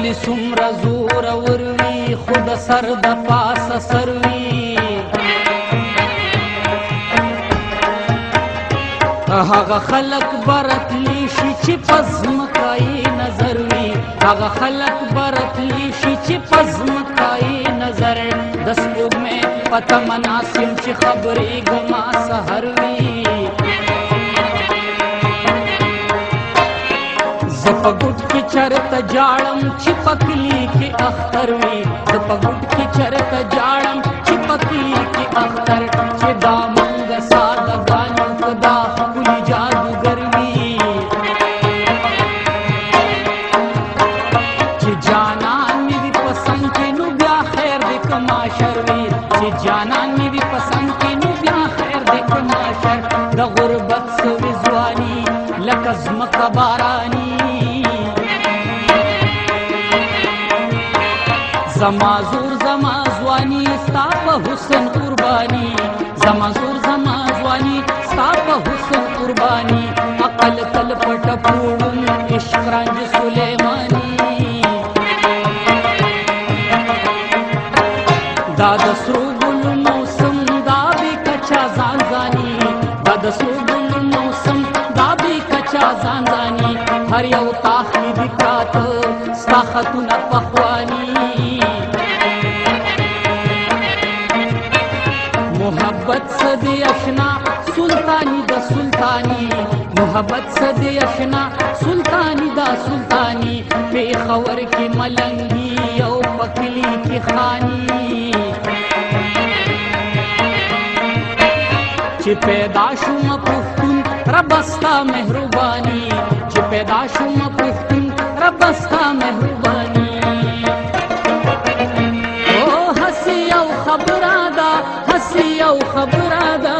ښکلي څومره زورور وي خو د سر د پاسه سر وي هغه خلک به راتلی شي چې په ځمکه یې نظر وي هغه خلک به راتلی شي چې په ځمکه یې نظر د سپوږمۍ په تمه ناست یم چې خبرېږمه سحر وي زه په ګوټ کې چرته جاړم چې په کلي کې اختر وي زه په ګوټ کې چرته جاړم چې په کلي کې اختر چې دا مونږ سادهګان یو که دا ښکلي جادوګر وي چې جانان مې وي په څنګ کې نو بیا خیر دی که معاشر وي چې جانان مې وي په څنګ کې نو بیا خیر دی که معاشر د غربت سوې ځواني لکه ځمکه باراني زما زور زما ځواني ستا په حسن قرباني زما زور زما ځواني ستا په حسن قرباني عقل تل پټ پوړم عشق رنج سلیماني دا د سرو ګلو موسم دا بې کچا ځان ځاني دا د سرو ګلو موسم دا بې کچا ځان ځاني هر یو تاخلي دي پراته ستا خطونه پخواني محبت صدی اشنا سلطانی دا سلطانی محبت صدی اشنا سلطانی دا سلطانی پیښور کې ملنګي او پکلی کې خانی چې پیدا شوم پښتون رب ستا مهرباني چې پیدا شوم پښتون رب ستا مهرباني یو خبره ده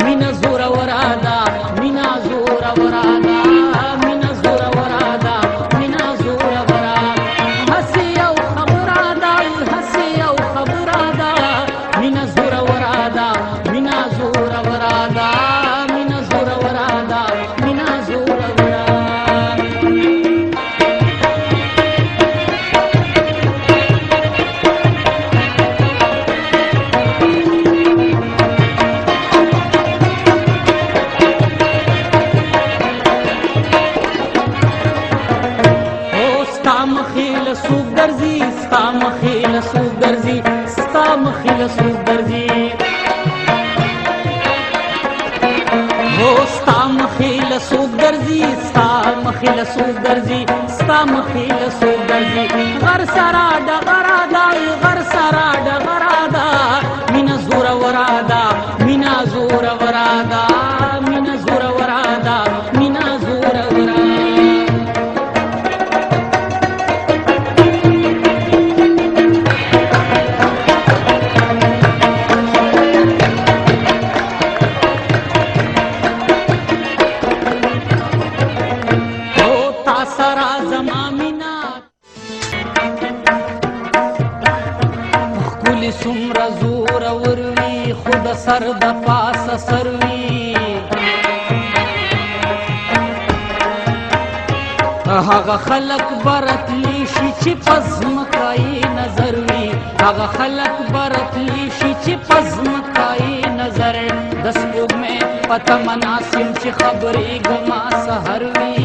مینه زوروره ده مینه زوروره ده مینه زوروره ده مینه زوروره هسې یو خبره ده هسې یو خبره ده مینه زوروره ده مینه زوروره ده مینه زوروره ده مینه زوروره سوق درځي ستا مخې له سوق درځي ستا مخې له سوق درځي هو ستا مخې له سوق درځي ستا مخې له سوق درځي ستا مخې له سوق درځي غر سره ډغره ده غر سره ډغره ده مینه زوروره ده مینه زوروره ده مینه زوروره ده مینه زوروره څومره زورور وي خو د سر د پاسه سر وي هغه خلک به راتلی شي چې په ځمکه یې نظر وي هغه خلک به راتلی شي چې په ځمکه یې نظر د سپوږمۍ په تمه ناست یم چې خبرېږمه سحر وي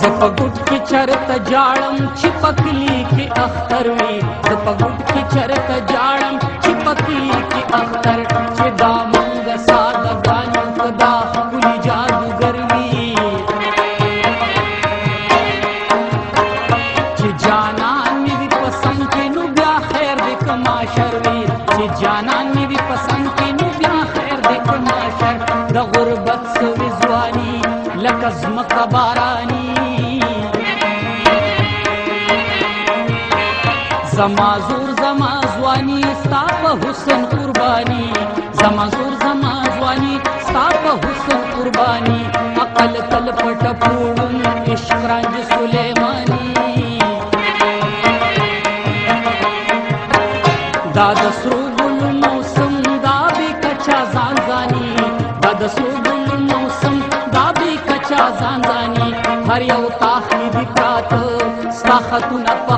زه په ګوټ کې چرته جاړم چې په کلي کې اختر وي زه په ګوټ کې چرته جاړم چې په کلي کې اختر چې دا مونږ سادهګان یو که دا ښکلي جادوګر وي چې جانان مې وي په څنګ کې نو بیا خیر دی که معاشر وي چې جانان مې وي په څنګ کې نو بیا خیر دی که معاشر د غربت سوې ځواني لکه ځمکه باراني زما زور زما ځواني ستا په حسن قرباني زما زور زما ځواني ستا په حسن قرباني عقل تل پټ پوړم عشق رنج سلیماني دا د سرو ګلو موسم دا بې کچا ځان ځاني دا د سرو ګلو موسم دا بې کچا ځان ځاني هر یو تاخلي دي پراته ستا خطونه په